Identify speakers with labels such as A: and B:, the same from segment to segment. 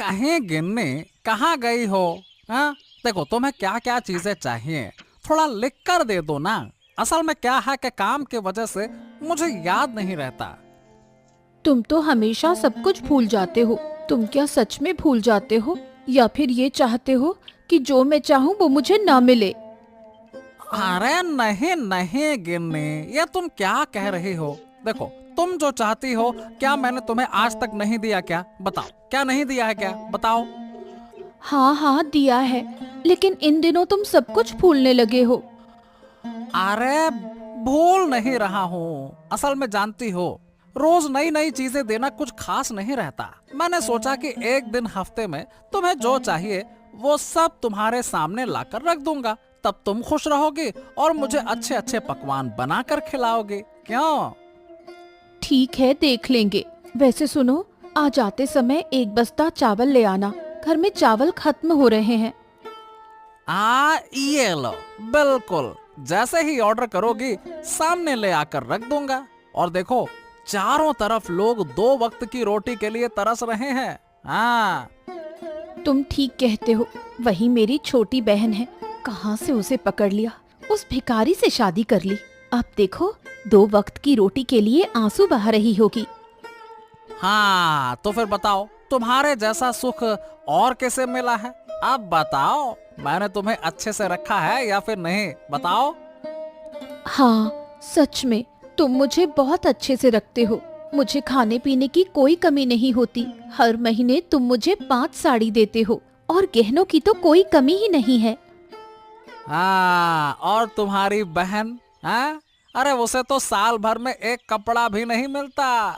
A: कहीं गिन्नी कहाँ गई हो? हाँ, देखो तुम्हें क्या क्या चीजें चाहिए, थोड़ा लिख कर दे दो ना। असल में क्या है कि काम की वजह से मुझे याद नहीं रहता।
B: तुम तो हमेशा सब कुछ भूल जाते हो। तुम क्या सच में भूल जाते हो, या फिर ये चाहते हो कि जो मैं चाहूँ वो मुझे ना मिले?
A: अरे नहीं नहीं गिन्नी, ये तुम क्या कह रही हो? देखो, तुम जो चाहती हो, क्या मैंने तुम्हें आज तक नहीं दिया? क्या बताओ, क्या नहीं दिया है? क्या बताओ।
B: हाँ हाँ दिया है, लेकिन इन दिनों तुम सब कुछ भूलने लगे हो।
A: अरे भूल नहीं रहा हूँ, असल में जानती हो, रोज नई नई चीजें देना कुछ खास नहीं रहता। मैंने सोचा कि एक दिन हफ्ते में तुम्हें जो चाहिए वो सब तुम्हारे सामने लाकर रख दूंगा, तब तुम खुश रहोगे और मुझे अच्छे अच्छे पकवान बनाकर खिलाओगे। क्यों?
B: ठीक है, देख लेंगे। वैसे सुनो, आज आते समय एक बस्ता चावल ले आना। घर में चावल खत्म हो रहे हैं।
A: ये लो, बिल्कुल जैसे ही ऑर्डर करोगी सामने ले आकर रख दूंगा। और देखो, चारों तरफ लोग 2 वक्त की रोटी के लिए तरस रहे हैं। हाँ।
B: तुम ठीक कहते हो। वही मेरी छोटी बहन है, कहाँ से उसे पकड़ लिया, उस भिखारी से शादी कर ली। अब देखो, 2 वक्त की रोटी के लिए आंसू बहा रही होगी।
A: हाँ तो फिर बताओ, तुम्हारे जैसा सुख और कैसे मिला है? अब बताओ, मैंने तुम्हें अच्छे से रखा है या फिर नहीं? बताओ।
B: हाँ, सच में तुम मुझे बहुत अच्छे से रखते हो। मुझे खाने पीने की कोई कमी नहीं होती। हर महीने तुम मुझे 5 साड़ी देते हो, और गहनों की तो कोई कमी ही नहीं है।
A: हाँ, और तुम्हारी बहन? हाँ, अरे उसे तो साल भर में एक कपड़ा भी नहीं मिलता।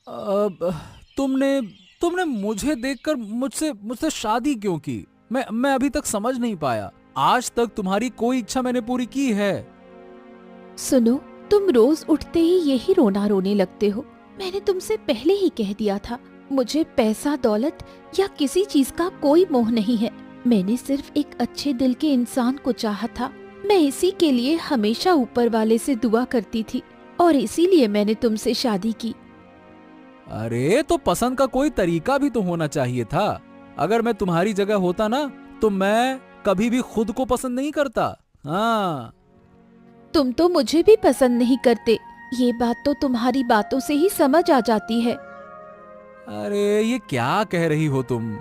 A: अब तुमने तुमने मुझे देखकर मुझसे मुझसे शादी क्यों की? मैं अभी तक समझ नहीं पाया। आज तक तुम्हारी कोई इच्छा मैंने पूरी की है?
B: सुनो, तुम रोज उठते ही यही रोना रोने लगते हो। मैंने तुमसे पहले ही कह दिया था, मुझे पैसा दौलत या किसी चीज का कोई मोह नहीं है। मैंने सिर्फ एक अच्छे दिल के इंसान को चाहा था। मैं इसी के लिए हमेशा ऊपर वाले से दुआ करती थी, और इसीलिए मैंने तुमसे शादी की।
A: अरे तो पसंद का कोई तरीका भी तो होना चाहिए था। अगर मैं तुम्हारी जगह होता ना, तो मैं कभी भी खुद को पसंद नहीं करता। हाँ।
B: तुम तो मुझे भी पसंद नहीं करते, ये बात तो तुम्हारी बातों से ही समझ आ जाती है।
A: अरे ये क्या कह रही हो तुम?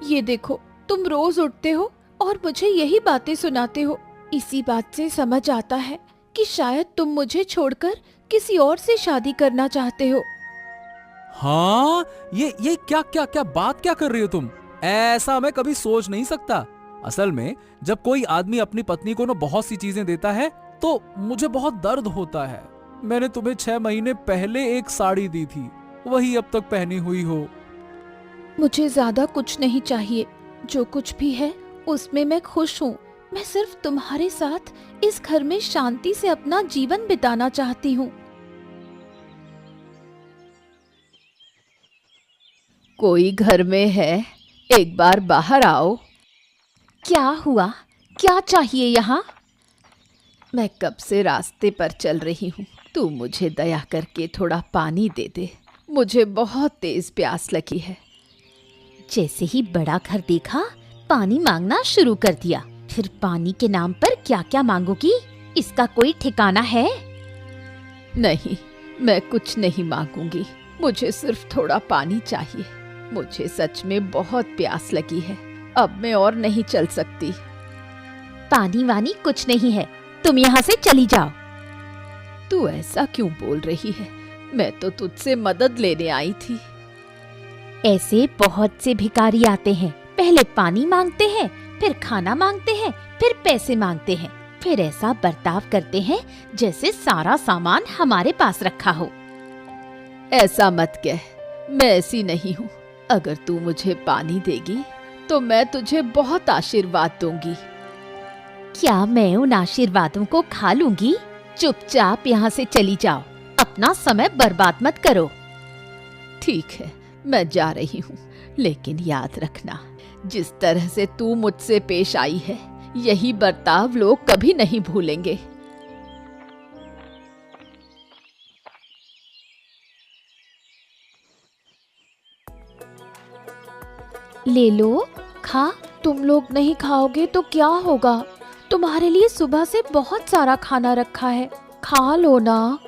B: ये देखो, तुम रोज उठते हो और मुझे यही बातें सुनाते हो। इसी बात से समझ आता है कि शायद तुम मुझे छोड़कर किसी और से शादी करना चाहते हो।
A: हाँ, ये क्या क्या क्या बात क्या कर रही हो तुम? ऐसा मैं कभी सोच नहीं सकता। असल में जब कोई आदमी अपनी पत्नी को ना बहुत सी चीजें देता है तो मुझे बहुत दर्द होता है। मैंने तुम्हें 6 महीने पहले एक साड़ी दी थी, वही अब तक पहनी हुई हो।
B: मुझे ज्यादा कुछ नहीं चाहिए। जो कुछ भी है उसमें मैं खुश हूँ। मैं सिर्फ तुम्हारे साथ इस घर में शांति से अपना जीवन बिताना चाहती हूँ। कोई घर में है? एक बार बाहर आओ। क्या हुआ? क्या चाहिए यहाँ? मैं कब से रास्ते पर चल रही हूँ। तू मुझे दया करके थोड़ा पानी दे दे। मुझे बहुत तेज प्यास लगी है।
C: जैसे ही बड़ा घर देखा, पानी मांगना शुरू कर दिया। फिर पानी के नाम पर क्या क्या मांगोगी? इसका कोई ठिकाना है?
B: नहीं, मैं कुछ नहीं मांगूंगी। मुझे सिर्फ थोड़ा पानी चाहिए। मुझे सच में बहुत प्यास लगी है। अब मैं और नहीं चल सकती।
C: पानी वानी कुछ नहीं है, तुम यहाँ से चली जाओ।
B: तू ऐसा क्यों बोल रही है? मैं तो तुझसे मदद लेने आई थी।
C: ऐसे बहुत से भिखारी आते हैं, पहले पानी मांगते हैं, फिर खाना मांगते हैं, फिर पैसे मांगते हैं, फिर ऐसा बर्ताव करते हैं जैसे सारा सामान हमारे पास रखा हो।
B: ऐसा मत कह, मैं ऐसी नहीं हूँ। अगर तू मुझे पानी देगी तो मैं तुझे बहुत आशीर्वाद दूंगी।
C: क्या मैं उन आशीर्वादों को खा लूंगी? चुपचाप यहाँ से चली जाओ, अपना समय बर्बाद मत करो।
B: ठीक है, मैं जा रही हूँ, लेकिन याद रखना, जिस तरह से तू मुझसे पेश आई है, यही बर्ताव लोग कभी नहीं भूलेंगे। ले लो, खा। तुम लोग नहीं खाओगे तो क्या होगा? तुम्हारे लिए सुबह से बहुत सारा खाना रखा है, खा लो ना।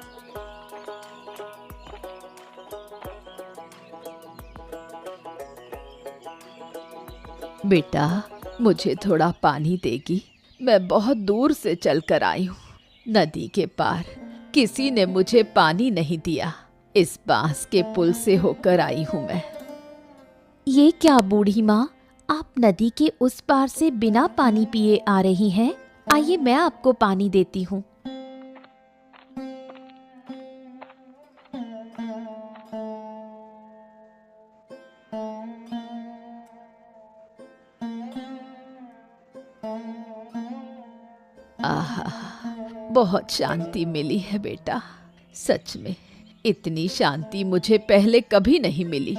C: बेटा, मुझे थोड़ा पानी देगी? मैं बहुत दूर से चलकर आई हूँ। नदी के पार किसी ने मुझे पानी नहीं दिया। इस बांस के पुल से होकर आई हूँ मैं।
B: ये क्या बूढ़ी माँ, आप नदी के उस पार से बिना पानी पिए आ रही हैं? आइए मैं आपको पानी देती हूँ।
C: आहा, बहुत शांति मिली है बेटा। सच में इतनी शांति मुझे पहले कभी नहीं मिली।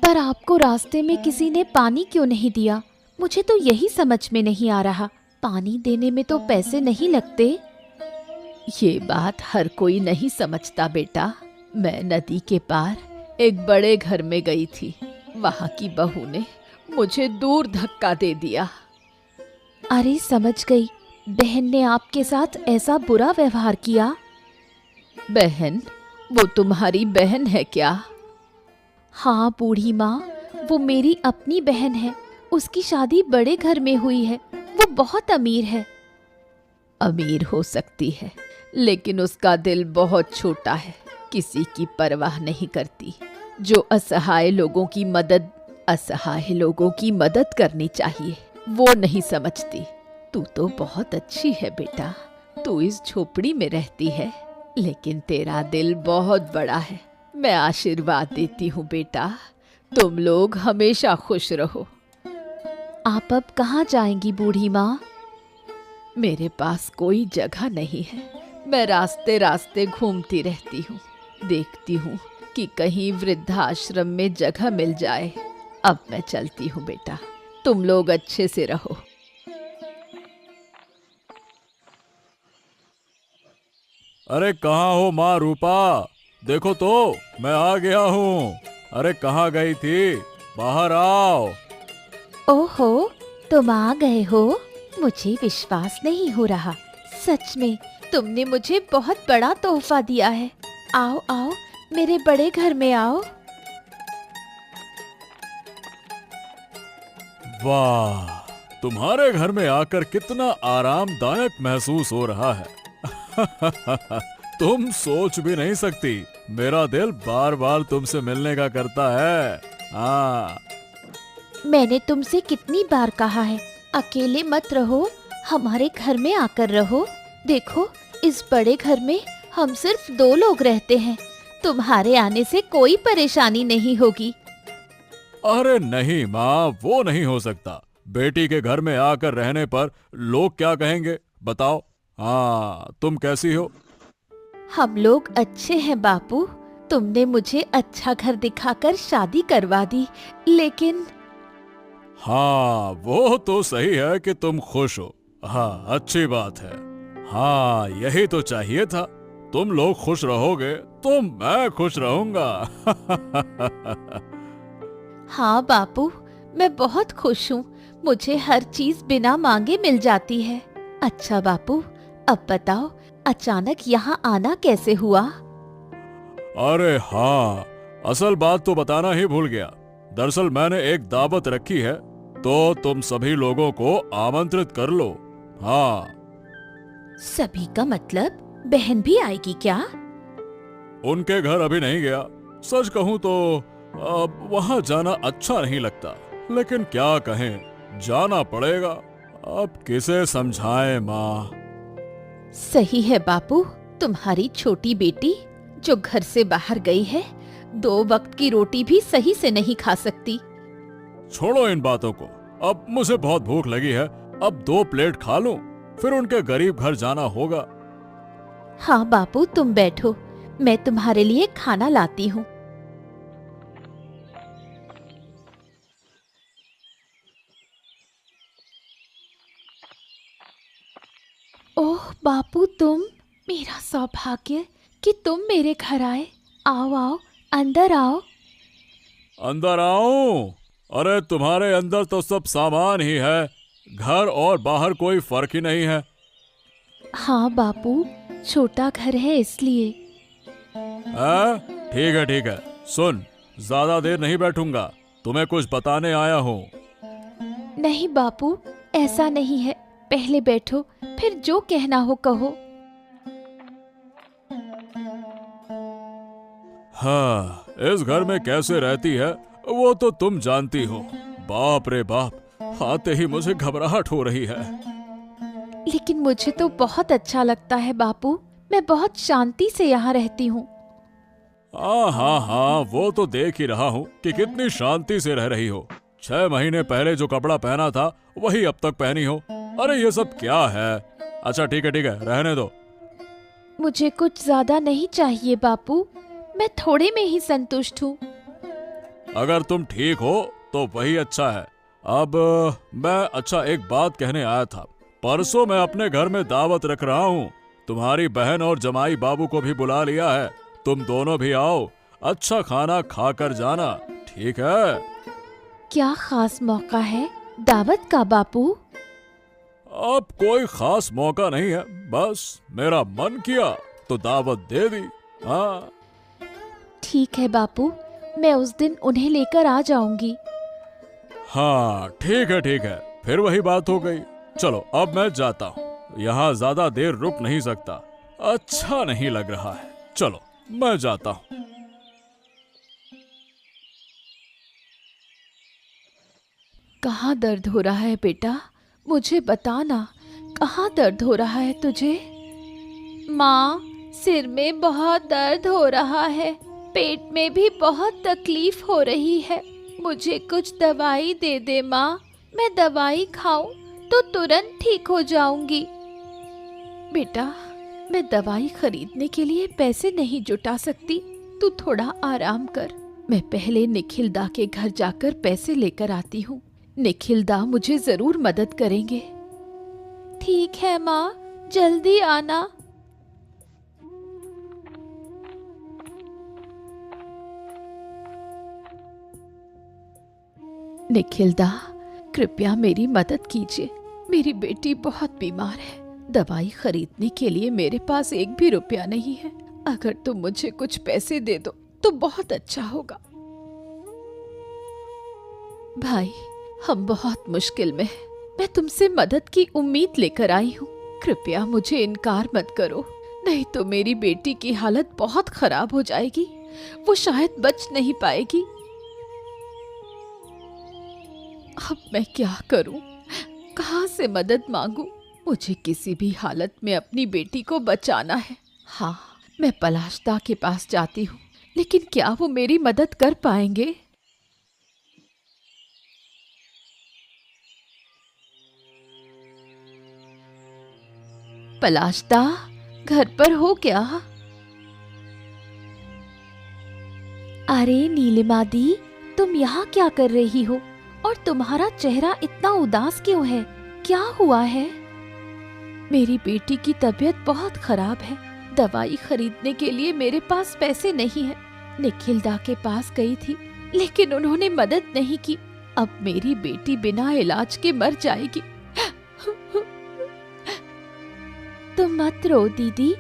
B: पर आपको रास्ते में किसी ने पानी क्यों नहीं दिया? मुझे तो यही समझ में नहीं आ रहा। पानी देने में तो पैसे नहीं लगते।
C: ये बात हर कोई नहीं समझता बेटा। मैं नदी के पार एक बड़े घर में गई थी। वहाँ की बहू ने मुझे दूर धक्का दे दिया।
B: अरे समझ गई, बहन ने आपके साथ ऐसा बुरा व्यवहार किया।
C: बहन? वो तुम्हारी बहन है क्या?
B: हाँ बूढ़ी माँ, वो मेरी अपनी बहन है। उसकी शादी बड़े घर में हुई है। वो बहुत अमीर है।
C: अमीर हो सकती है, लेकिन उसका दिल बहुत छोटा है। किसी की परवाह नहीं करती। जो असहाय लोगों की मदद करनी चाहिए, वो नहीं समझती। तू तो बहुत अच्छी है बेटा। तू इस झोपड़ी में रहती है, लेकिन तेरा दिल बहुत बड़ा है। मैं आशीर्वाद देती हूँ बेटा, तुम लोग हमेशा खुश रहो।
B: आप अब कहाँ जाएंगी बूढ़ी माँ?
C: मेरे पास कोई जगह नहीं है। मैं रास्ते रास्ते घूमती रहती हूँ। देखती हूँ कि कहीं वृद्धाश्रम में जगह मिल जाए। अब मैं चलती हूँ बेटा, तुम लोग अच्छे से रहो।
D: अरे कहाँ हो माँ रूपा? देखो तो, मैं आ गया हूँ। अरे कहाँ गई थी? बाहर आओ।
B: ओहो, तुम आ गए हो? मुझे विश्वास नहीं हो रहा। सच में तुमने मुझे बहुत बड़ा तोहफा दिया है। आओ आओ, मेरे बड़े घर में आओ।
D: वाह, तुम्हारे घर में आकर कितना आरामदायक महसूस हो रहा है। तुम सोच भी नहीं सकती, मेरा दिल बार बार तुमसे मिलने का करता है। हाँ,
B: मैंने तुमसे कितनी बार कहा है, अकेले मत रहो, हमारे घर में आकर रहो। देखो, इस बड़े घर में हम सिर्फ 2 लोग रहते हैं। तुम्हारे आने से कोई परेशानी नहीं होगी।
D: अरे नहीं माँ, वो नहीं हो सकता। बेटी के घर में आकर रहने पर लोग क्या कहेंगे बताओ? हाँ, तुम कैसी हो?
B: हम लोग अच्छे हैं बापू। तुमने मुझे अच्छा घर दिखाकर शादी करवा दी, लेकिन
D: हाँ, वो तो सही है कि तुम खुश हो। हाँ, अच्छी बात है। हाँ, यही तो चाहिए था। तुम लोग खुश रहोगे तो मैं खुश रहूंगा।
B: हाँ बापू, मैं बहुत खुश हूँ। मुझे हर चीज बिना मांगे मिल जाती है। अच्छा बापू, अब बताओ, अचानक यहाँ आना कैसे हुआ?
D: अरे हाँ, असल बात तो बताना ही भूल गया। दरअसल मैंने एक दावत रखी है, तो तुम सभी लोगों को आमंत्रित कर लो। हाँ।
B: सभी का मतलब बहन भी आएगी क्या?
D: उनके घर अभी नहीं गया। सच कहूँ तो अब वहाँ जाना अच्छा नहीं लगता, लेकिन क्या कहें, जाना पड़ेगा। अब किसे समझाएं माँ।
B: सही है बापू, तुम्हारी छोटी बेटी जो घर से बाहर गई है, 2 वक्त की रोटी भी सही से नहीं खा सकती।
D: छोड़ो इन बातों को, अब मुझे बहुत भूख लगी है। अब 2 प्लेट खा लूं, फिर उनके गरीब घर जाना होगा।
B: हाँ बापू, तुम बैठो, मैं तुम्हारे लिए खाना लाती हूँ। ओह बापू, तुम, मेरा सौभाग्य कि तुम मेरे घर आए। आओ आओ, अंदर आओ।
D: अंदर आऊं? अरे तुम्हारे अंदर तो सब सामान ही है, घर और बाहर कोई फर्क ही नहीं है।
B: हाँ बापू, छोटा घर है इसलिए।
D: ठीक है, सुन, ज्यादा देर नहीं बैठूंगा, तुम्हें कुछ बताने आया हूँ।
B: नहीं बापू, ऐसा नहीं है, पहले बैठो, फिर जो कहना हो कहो।
D: हाँ, इस घर में कैसे रहती है वो तो तुम जानती हो। बाप रे बाप, आते ही मुझे घबराहट हो रही है।
B: लेकिन मुझे तो बहुत अच्छा लगता है बापू, मैं बहुत शांति से यहाँ रहती हूँ।
D: हाँ, वो तो देख ही रहा हूँ कि कितनी शांति से रह रही हो। 6 महीने पहले जो कपड़ा पहना था वही अब तक पहनी हो। अरे ये सब क्या है? अच्छा ठीक है, रहने दो।
B: मुझे कुछ ज्यादा नहीं चाहिए बापू, मैं थोड़े में ही संतुष्ट हूँ।
D: अगर तुम ठीक हो तो वही अच्छा है। अब मैं एक बात कहने आया था। परसों मैं अपने घर में दावत रख रहा हूँ। तुम्हारी बहन और जमाई बाबू को भी बुला लिया है। तुम दोनों भी आओ, अच्छा खाना खाकर जाना, ठीक है?
B: क्या खास मौका है दावत का बापू?
D: अब कोई खास मौका नहीं है, बस मेरा मन किया तो दावत दे दी। हाँ
B: ठीक है बापू, मैं उस दिन उन्हें लेकर आ जाऊंगी।
D: हाँ ठीक है, फिर वही बात हो गई। चलो अब मैं जाता हूँ, यहाँ ज्यादा देर रुक नहीं सकता, अच्छा नहीं लग रहा है। चलो मैं जाता हूँ।
B: कहाँ दर्द हो रहा है बेटा, मुझे बताना, कहाँ दर्द हो रहा है तुझे? माँ, सिर में बहुत दर्द हो रहा है, पेट में भी बहुत तकलीफ हो रही है, मुझे कुछ दवाई दे दे माँ, मैं दवाई खाऊं तो तुरंत ठीक हो जाऊंगी। बेटा, मैं दवाई खरीदने के लिए पैसे नहीं जुटा सकती, तू थोड़ा आराम कर, मैं पहले निखिल दा के घर जाकर पैसे लेकर आती हूँ। निखिल दा मुझे जरूर मदद करेंगे। ठीक है माँ, जल्दी आना। निखिल दा, कृपया मेरी मदद कीजिए, मेरी बेटी बहुत बीमार है, दवाई खरीदने के लिए मेरे पास एक भी रुपया नहीं है, अगर तुम मुझे कुछ पैसे दे दो तो बहुत अच्छा होगा। भाई, हम बहुत मुश्किल में हैं, मैं तुमसे मदद की उम्मीद लेकर आई हूँ, कृपया मुझे इनकार मत करो, नहीं तो मेरी बेटी की हालत बहुत खराब हो जाएगी, वो शायद बच नहीं पाएगी। अब मैं क्या करूं? कहाँ से मदद मांगूं? मुझे किसी भी हालत में अपनी बेटी को बचाना है। हाँ, मैं पलाशदा के पास जाती हूँ, लेकिन क्या वो मेरी मदद कर पाएंगे? पलाशदा, घर पर हो क्या? अरे नीलिमा दी, तुम यहाँ क्या कर रही हो? और तुम्हारा चेहरा इतना उदास क्यों है? क्या हुआ है? मेरी बेटी की तबीयत बहुत खराब है, दवाई खरीदने के लिए मेरे पास पैसे नहीं है। निखिल दा के पास गई थी, लेकिन उन्होंने मदद नहीं की। अब मेरी बेटी बिना इलाज के मर जाएगी। तुम मत रो दीदी,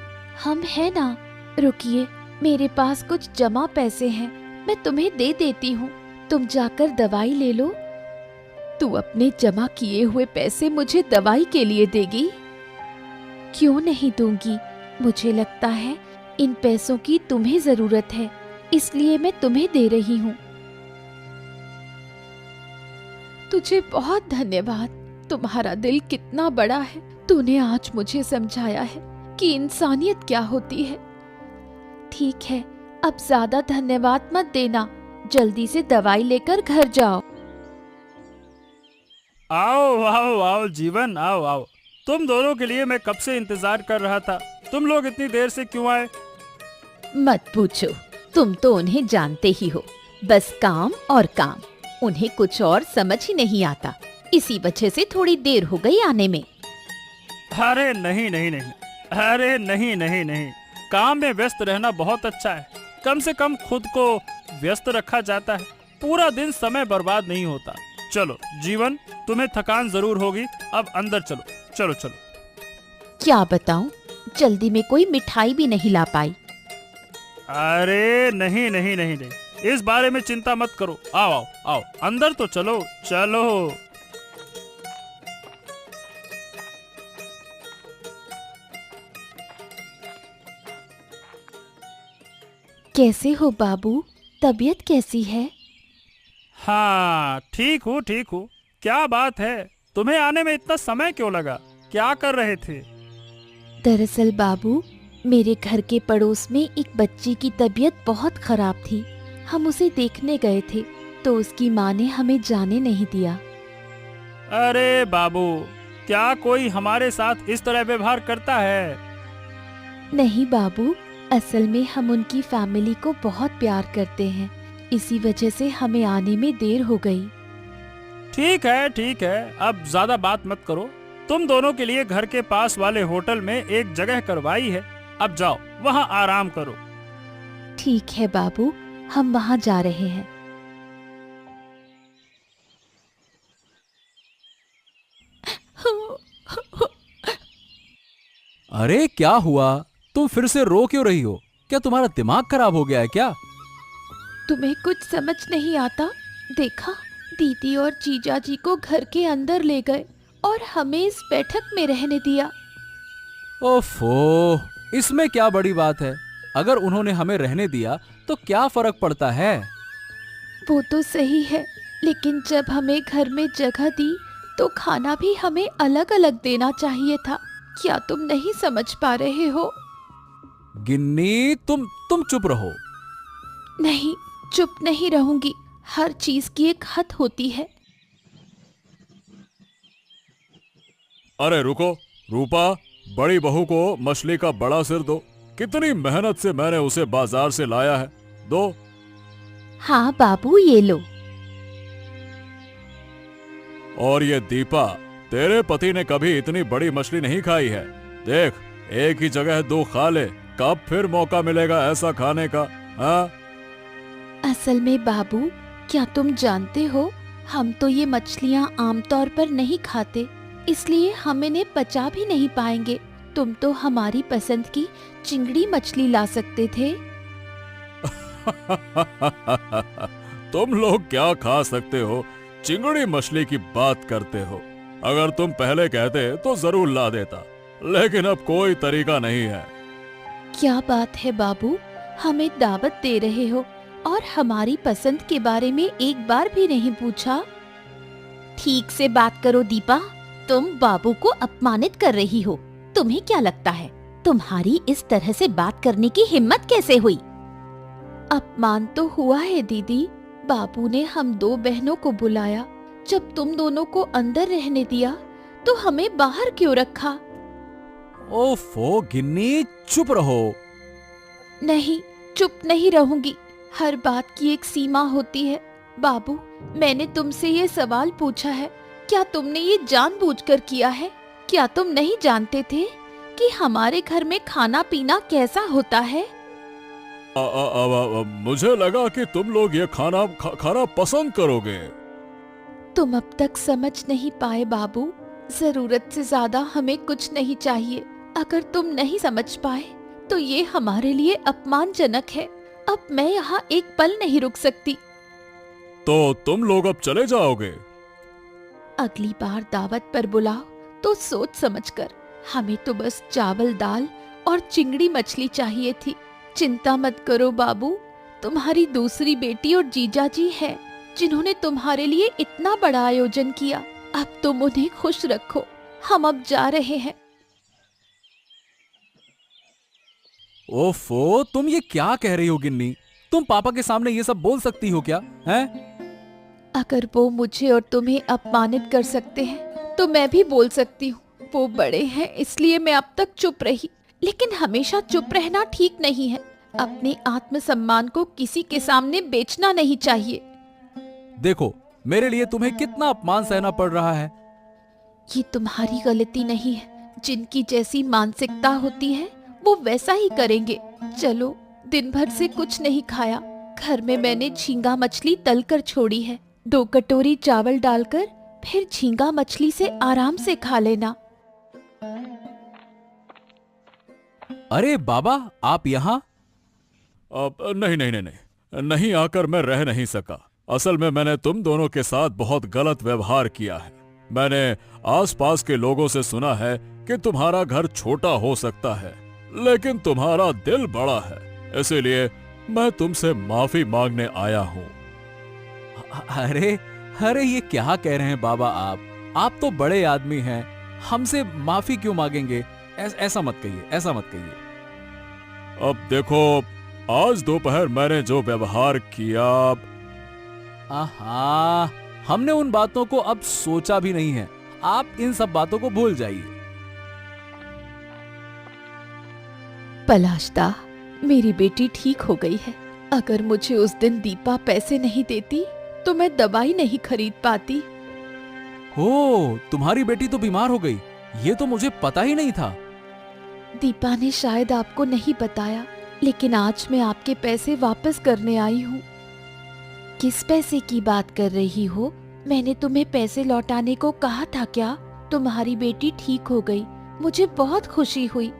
B: हम हैं ना। रुकिए, मेरे पास कुछ जमा पैसे हैं, मैं तुम्हें दे देती हूँ, तुम जाकर दवाई ले लो। तू अपने जमा किए हुए पैसे मुझे दवाई के लिए देगी? क्यों नहीं दूंगी, मुझे लगता है इन पैसों की तुम्हें जरूरत है, इसलिए मैं तुम्हें दे रही हूँ। तुझे बहुत धन्यवाद, तुम्हारा दिल कितना बड़ा है, तूने आज मुझे समझाया है कि इंसानियत क्या होती है। ठीक है, अब ज्यादा धन्यवाद मत देना, जल्दी से दवाई लेकर घर जाओ।
E: आओ आओ आओ जीवन, आओ आओ, तुम दोनों के लिए मैं कब से इंतजार कर रहा था। तुम लोग इतनी देर से क्यों आए?
C: मत पूछो, तुम तो उन्हें जानते ही हो, बस काम और काम, उन्हें कुछ और समझ ही नहीं आता, इसी वजह से थोड़ी देर हो गई आने में।
E: अरे नहीं नहीं नहीं, अरे नहीं नहीं नहीं, काम में व्यस्त रहना बहुत अच्छा है, कम से कम खुद को व्यस्त रखा जाता है। पूरा दिन समय बर्बाद नहीं होता। चलो जीवन, तुम्हें थकान जरूर होगी, अब अंदर चलो। चलो चलो।
C: क्या बताऊं, जल्दी में कोई मिठाई भी नहीं ला पाई।
E: अरे नहीं नहीं नहीं नहीं, इस बारे में चिंता मत करो। आओ आओ आओ, अंदर तो चलो चलो।
B: कैसे हो बाबू? तबीयत कैसी है?
E: हाँ ठीक हूँ ठीक हूँ। क्या बात है, तुम्हें आने में इतना समय क्यों लगा? क्या कर रहे थे?
B: दरअसल बाबू, मेरे घर के पड़ोस में एक बच्ची की तबीयत बहुत खराब थी। हम उसे देखने गए थे तो उसकी माँ ने हमें जाने नहीं दिया।
E: अरे बाबू, क्या कोई हमारे साथ इस तरह व्यवहार करता है?
B: नहीं बाबू, असल में हम उनकी फैमिली को बहुत प्यार करते हैं, इसी वजह से हमें आने में देर हो गई।
E: ठीक है, अब ज्यादा बात मत करो। तुम दोनों के लिए घर के पास वाले होटल में एक जगह करवाई है, अब जाओ वहाँ आराम करो।
B: ठीक है बाबू, हम वहाँ जा रहे हैं।
A: अरे क्या हुआ? तुम फिर से रो क्यों रही हो? क्या तुम्हारा दिमाग खराब हो गया है क्या?
B: तुम्हें कुछ समझ नहीं आता? देखा, दीदी और जीजा जी को घर के अंदर ले गए और हमें इस बैठक में रहने दिया।
A: ओफो, इसमें क्या बड़ी बात है? अगर उन्होंने हमें रहने दिया तो क्या फर्क पड़ता है?
B: वो तो सही है, लेकिन जब हमें घर में जगह दी तो खाना भी हमें अलग अलग देना चाहिए था। क्या तुम नहीं समझ पा रहे हो?
A: गिन्नी, तुम चुप रहो।
B: नहीं, चुप नहीं रहूंगी। हर चीज की एक हद होती है।
D: अरे रुको, रूपा, बड़ी बहू को मछली का बड़ा सिर दो। कितनी मेहनत से मैंने उसे बाजार से लाया है, दो।
C: हाँ बाबू, ये लो।
D: और ये दीपा, तेरे पति ने कभी इतनी बड़ी मछली नहीं खाई है। देख, एक ही जगह दो खा ले, कब फिर मौका मिलेगा ऐसा खाने का? हाँ?
B: असल में बाबू, क्या तुम जानते हो, हम तो ये मछलियाँ आमतौर पर नहीं खाते, इसलिए हम इन्हें पचा भी नहीं पाएंगे। तुम तो हमारी पसंद की चिंगड़ी मछली ला सकते थे।
D: तुम लोग क्या खा सकते हो? चिंगड़ी मछली की बात करते हो। अगर तुम पहले कहते तो जरूर ला देता, लेकिन अब कोई तरीका नहीं है।
B: क्या बात है बाबू, हमें दावत दे रहे हो और हमारी पसंद के बारे में एक बार भी नहीं पूछा।
C: ठीक से बात करो दीपा, तुम बाबू को अपमानित कर रही हो। तुम्हें क्या लगता है, तुम्हारी इस तरह से बात करने की हिम्मत कैसे हुई?
B: अपमान तो हुआ है दीदी। बाबू ने हम दो बहनों को बुलाया, जब तुम दोनों को अंदर रहने दिया तो हमें बाहर क्यों रखा?
A: ओफो गिन्नी, चुप रहो।
B: नहीं, चुप नहीं रहूंगी। हर बात की एक सीमा होती है। बाबू, मैंने तुमसे ये सवाल पूछा है, क्या तुमने ये जानबूझकर किया है? क्या तुम नहीं जानते थे कि हमारे घर में खाना पीना कैसा होता है?
D: मुझे लगा कि तुम लोग ये खाना पसंद करोगे।
B: तुम अब तक समझ नहीं पाए बाबू। जरूरत से ज्यादा हमें कुछ नहीं चाहिए। अगर तुम नहीं समझ पाए तो ये हमारे लिए अपमानजनक है। अब मैं यहाँ एक पल नहीं रुक सकती।
D: तो तुम लोग अब चले जाओगे?
B: अगली बार दावत पर बुलाओ तो सोच समझकर। हमें तो बस चावल दाल और चिंगड़ी मछली चाहिए थी। चिंता मत करो बाबू, तुम्हारी दूसरी बेटी और जीजा जी है जिन्होंने तुम्हारे लिए इतना बड़ा आयोजन किया। अब तुम उन्हें खुश रखो। हम अब जा रहे हैं।
A: ओफो, तुम ये क्या कह रही हो गिन्नी? तुम पापा के सामने ये सब बोल सकती हो क्या? हैं?
B: अगर वो मुझे और तुम्हें अपमानित कर सकते हैं तो मैं भी बोल सकती हूँ। वो बड़े हैं इसलिए मैं अब तक चुप रही, लेकिन हमेशा चुप रहना ठीक नहीं है। अपने आत्मसम्मान को किसी के सामने बेचना नहीं चाहिए।
A: देखो, मेरे लिए तुम्हें कितना अपमान सहना पड़ रहा है।
B: ये तुम्हारी गलती नहीं है। जिनकी जैसी मानसिकता होती है वो वैसा ही करेंगे। चलो, दिन भर से कुछ नहीं खाया, घर में मैंने झींगा मछली तल कर छोड़ी है। 2 कटोरी चावल डालकर फिर झींगा मछली से आराम से खा लेना।
A: अरे बाबा, आप यहाँ?
D: अब नहीं नहीं नहीं नहीं, नहीं आकर मैं रह नहीं सका। असल में मैंने तुम दोनों के साथ बहुत गलत व्यवहार किया है। मैंने आसपास के लोगों से सुना है कि तुम्हारा घर छोटा हो सकता है, लेकिन तुम्हारा दिल बड़ा है। इसीलिए मैं तुमसे माफी मांगने आया हूँ।
A: अरे अरे, ये क्या कह रहे हैं बाबा आप तो बड़े आदमी हैं, हमसे माफी क्यों मांगेंगे? ऐसा मत कहिए, ऐसा मत कहिए।
D: अब देखो, आज दोपहर मैंने जो व्यवहार किया,
A: आहा, हमने उन बातों को अब सोचा भी नहीं है। आप इन सब बातों को भूल जाइए।
B: पलाशदा, मेरी बेटी ठीक हो गई है। अगर मुझे उस दिन दीपा पैसे नहीं देती तो मैं दवाई नहीं खरीद पाती।
A: हो, तुम्हारी बेटी तो बीमार हो गई, ये तो मुझे पता ही नहीं था।
B: दीपा ने शायद आपको नहीं बताया, लेकिन आज मैं आपके पैसे वापस करने आई हूँ।
C: किस पैसे की बात कर रही हो? मैंने तुम्हें पैसे लौटाने को कहा था क्या? तुम्हारी बेटी ठीक हो गई,
B: मुझे बहुत खुशी हुई,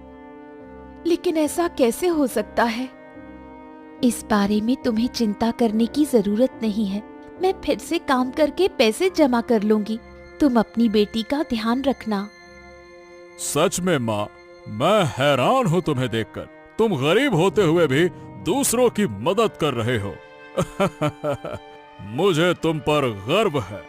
B: लेकिन ऐसा कैसे हो सकता है?
C: इस बारे में तुम्हें चिंता करने की जरूरत नहीं है। मैं फिर से काम करके पैसे जमा कर लूंगी। तुम अपनी बेटी का ध्यान रखना।
D: सच में माँ, मैं हैरान हूँ तुम्हें देखकर। तुम गरीब होते हुए भी दूसरों की मदद कर रहे हो। मुझे तुम पर गर्व है।